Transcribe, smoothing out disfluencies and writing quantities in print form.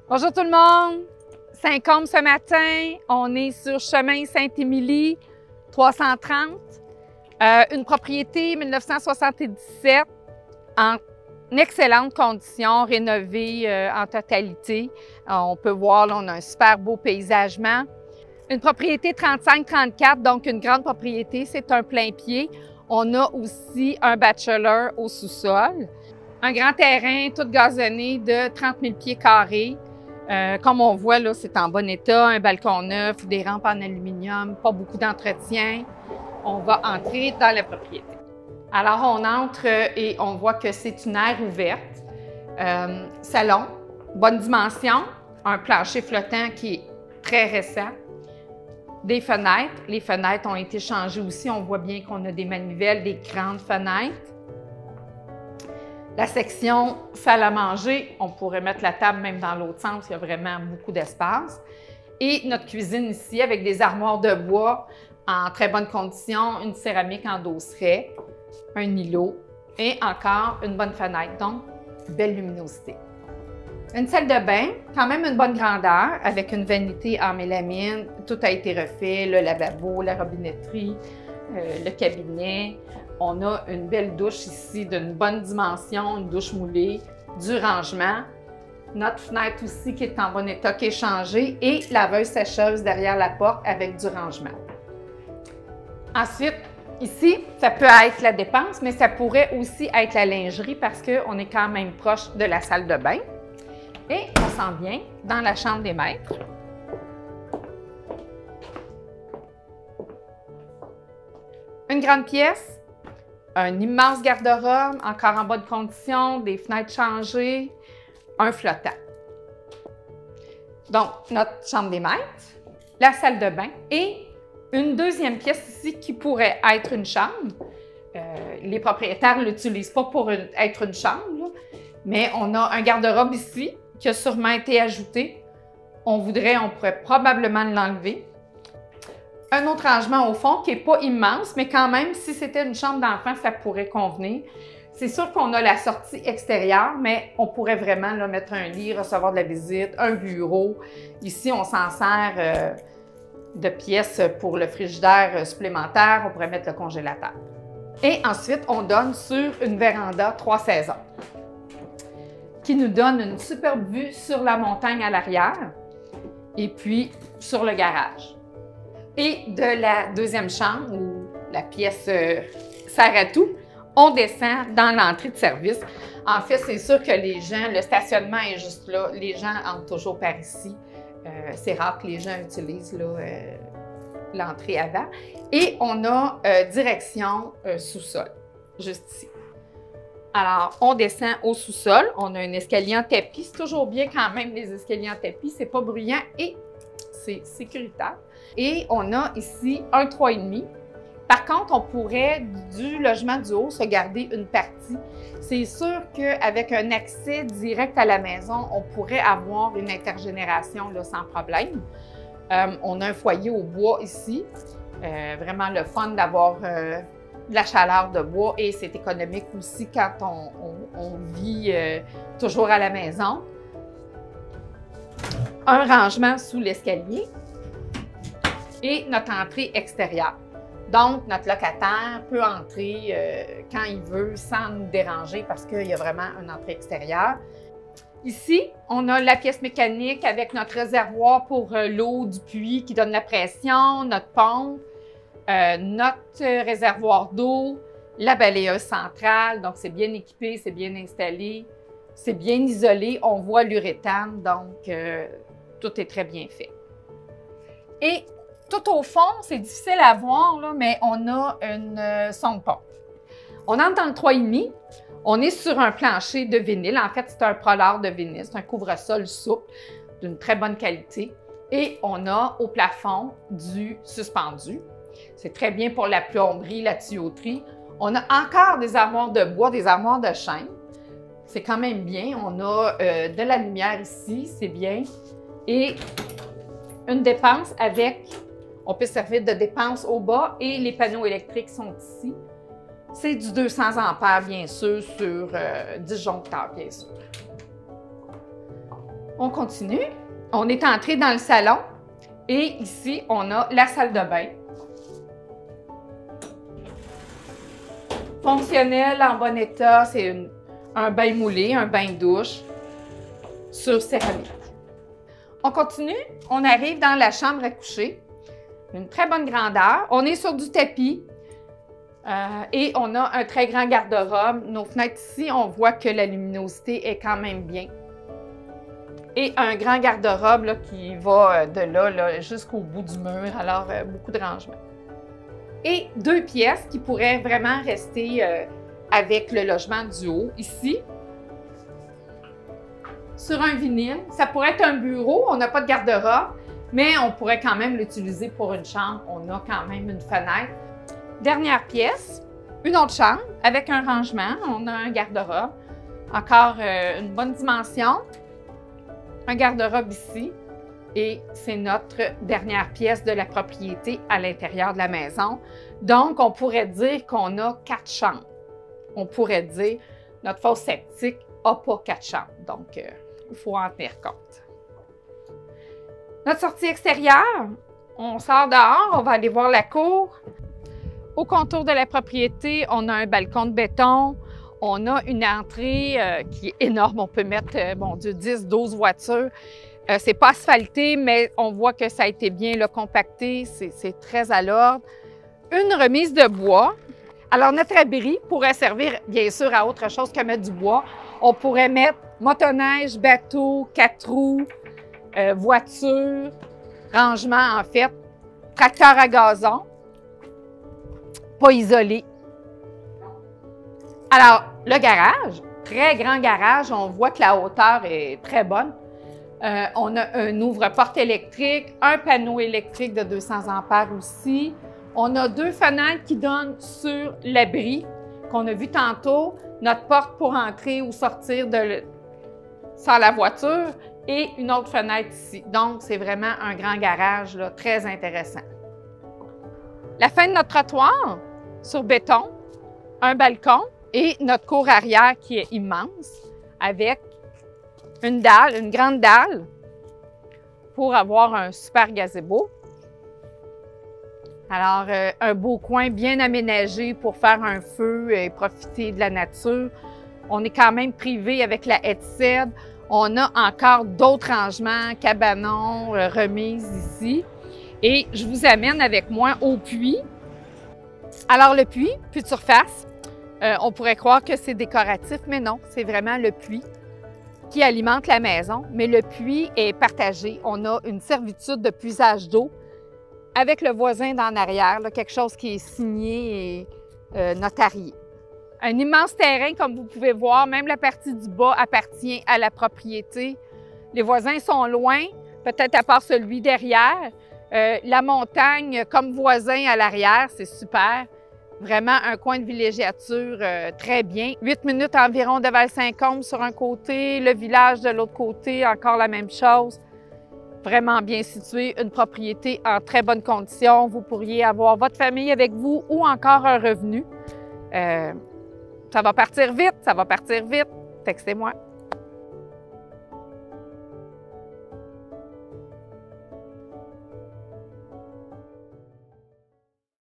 Bonjour tout le monde! Saint-Côme ce matin, on est sur chemin Sainte-Émilie, 330. Une propriété 1977 en excellentes conditions, rénovée en totalité. On peut voir, là, on a un super beau paysagement. Une propriété 35-34, donc une grande propriété, c'est un plein pied. On a aussi un bachelor au sous-sol. Un grand terrain tout gazonné de 30 000 pieds carrés. Comme on voit, là, c'est en bon état, un balcon neuf, des rampes en aluminium, pas beaucoup d'entretien. On va entrer dans la propriété. Alors, on entre et on voit que c'est une aire ouverte. Salon, bonne dimension, un plancher flottant qui est très récent. Des fenêtres. Les fenêtres ont été changées aussi. On voit bien qu'on a des manivelles, des grandes fenêtres. La section salle à manger, on pourrait mettre la table même dans l'autre sens, il y a vraiment beaucoup d'espace. Et notre cuisine ici avec des armoires de bois en très bonne condition, une céramique en dosseret, un îlot et encore une bonne fenêtre, donc belle luminosité. Une salle de bain, quand même une bonne grandeur avec une vanité en mélamine, tout a été refait, le lavabo, la robinetterie, le cabinet. On a une belle douche ici d'une bonne dimension, une douche moulée, du rangement. Notre fenêtre aussi qui est en bon état, qui est changée, et laveuse sécheuse derrière la porte avec du rangement. Ensuite, ici, ça peut être la dépense, mais ça pourrait aussi être la lingerie parce qu'on est quand même proche de la salle de bain. Et on s'en vient dans la chambre des maîtres. Une grande pièce. Un immense garde-robe, encore en bonne condition, des fenêtres changées, un flottant. Donc, notre chambre des maîtres, la salle de bain et une deuxième pièce ici qui pourrait être une chambre. Les propriétaires ne l'utilisent pas pour être une chambre, là, mais on a un garde-robe ici qui a sûrement été ajouté. On pourrait probablement l'enlever. Un autre rangement au fond qui n'est pas immense, mais quand même, si c'était une chambre d'enfant, ça pourrait convenir. C'est sûr qu'on a la sortie extérieure, mais on pourrait vraiment là, mettre un lit, recevoir de la visite, un bureau. Ici, on s'en sert de pièces pour le frigidaire supplémentaire. On pourrait mettre le congélateur. Et ensuite, on donne sur une véranda 3 saisons qui nous donne une superbe vue sur la montagne à l'arrière et puis sur le garage. Et de la deuxième chambre, ou la pièce sert à tout, on descend dans l'entrée de service. En fait, c'est sûr que les gens, le stationnement est juste là. Les gens entrent toujours par ici. C'est rare que les gens utilisent l'entrée avant. Et on a direction sous-sol, juste ici. Alors, on descend au sous-sol. On a un escalier en tapis. C'est toujours bien quand même, les escaliers en tapis. C'est pas bruyant et c'est sécuritaire. Et on a ici un 3,5. Par contre, on pourrait, du logement du haut, se garder une partie. C'est sûr qu'avec un accès direct à la maison, on pourrait avoir une intergénération là, sans problème. On a un foyer au bois ici. Vraiment le fun d'avoir de la chaleur de bois et c'est économique aussi quand on vit toujours à la maison. Un rangement sous l'escalier. Et notre entrée extérieure. Donc, notre locataire peut entrer quand il veut sans nous déranger parce qu'il y a vraiment une entrée extérieure. Ici, on a la pièce mécanique avec notre réservoir pour l'eau du puits qui donne la pression, notre pompe, notre réservoir d'eau, la balayeuse centrale. Donc, c'est bien équipé, c'est bien installé, c'est bien isolé. On voit l'uréthane, donc tout est très bien fait. Et tout au fond, c'est difficile à voir, là, mais on a une sonde pompe. On entre dans le 3,5. On est sur un plancher de vinyle. En fait, c'est un prolard de vinyle. C'est un couvre-sol souple d'une très bonne qualité. Et on a au plafond du suspendu. C'est très bien pour la plomberie, la tuyauterie. On a encore des armoires de bois, des armoires de chêne. C'est quand même bien. On a de la lumière ici, c'est bien. Et une dépense avec... On peut servir de dépense au bas et les panneaux électriques sont ici. C'est du 200 ampères, bien sûr, sur disjoncteur, bien sûr. On continue. On est entré dans le salon et ici, on a la salle de bain. Fonctionnel, en bon état, c'est un bain moulé, un bain de douche sur céramique. On continue, on arrive dans la chambre à coucher. Une très bonne grandeur. On est sur du tapis et on a un très grand garde-robe. Nos fenêtres ici, on voit que la luminosité est quand même bien. Et un grand garde-robe qui va de là jusqu'au bout du mur, alors beaucoup de rangement. Et 2 pièces qui pourraient vraiment rester avec le logement du haut. Ici, sur un vinyle, ça pourrait être un bureau, on n'a pas de garde-robe, mais on pourrait quand même l'utiliser pour une chambre. On a quand même une fenêtre. Dernière pièce, une autre chambre avec un rangement. On a un garde-robe, encore une bonne dimension. Un garde-robe ici et c'est notre dernière pièce de la propriété à l'intérieur de la maison. Donc, on pourrait dire qu'on a 4 chambres. On pourrait dire notre fosse septique n'a pas 4 chambres. Donc, il faut en tenir compte. Notre sortie extérieure, on sort dehors, on va aller voir la cour. Au contour de la propriété, on a un balcon de béton. On a une entrée qui est énorme. On peut mettre, bon Dieu, 10, 12 voitures. C'est pas asphalté, mais on voit que ça a été bien là, compacté. C'est très à l'ordre. Une remise de bois. Alors, notre abri pourrait servir, bien sûr, à autre chose que mettre du bois. On pourrait mettre motoneige, bateau, 4 roues, voiture, rangement, en fait, tracteur à gazon, pas isolé. Alors, le garage, très grand garage, on voit que la hauteur est très bonne. On a un ouvre-porte électrique, un panneau électrique de 200 ampères aussi. On a 2 fenêtres qui donnent sur l'abri qu'on a vu tantôt, notre porte pour entrer ou sortir sans la voiture et une autre fenêtre ici. Donc, c'est vraiment un grand garage là, très intéressant. La fin de notre trottoir sur béton, un balcon et notre cour arrière qui est immense avec une dalle, une grande dalle pour avoir un super gazebo. Alors, un beau coin bien aménagé pour faire un feu et profiter de la nature. On est quand même privé avec la haie de cèdre. On a encore d'autres rangements, cabanons, remises ici. Et je vous amène avec moi au puits. Alors, le puits de surface, on pourrait croire que c'est décoratif, mais non, c'est vraiment le puits qui alimente la maison. Mais le puits est partagé. On a une servitude de puisage d'eau avec le voisin d'en arrière, là, quelque chose qui est signé et notarié. Un immense terrain, comme vous pouvez voir, même la partie du bas appartient à la propriété. Les voisins sont loin, peut-être à part celui derrière. La montagne comme voisin à l'arrière, c'est super. Vraiment un coin de villégiature très bien. 8 minutes environ de Val-Saint-Côme sur un côté, le village de l'autre côté, encore la même chose. Vraiment bien situé, une propriété en très bonnes conditions. Vous pourriez avoir votre famille avec vous ou encore un revenu. Ça va partir vite, Textez-moi.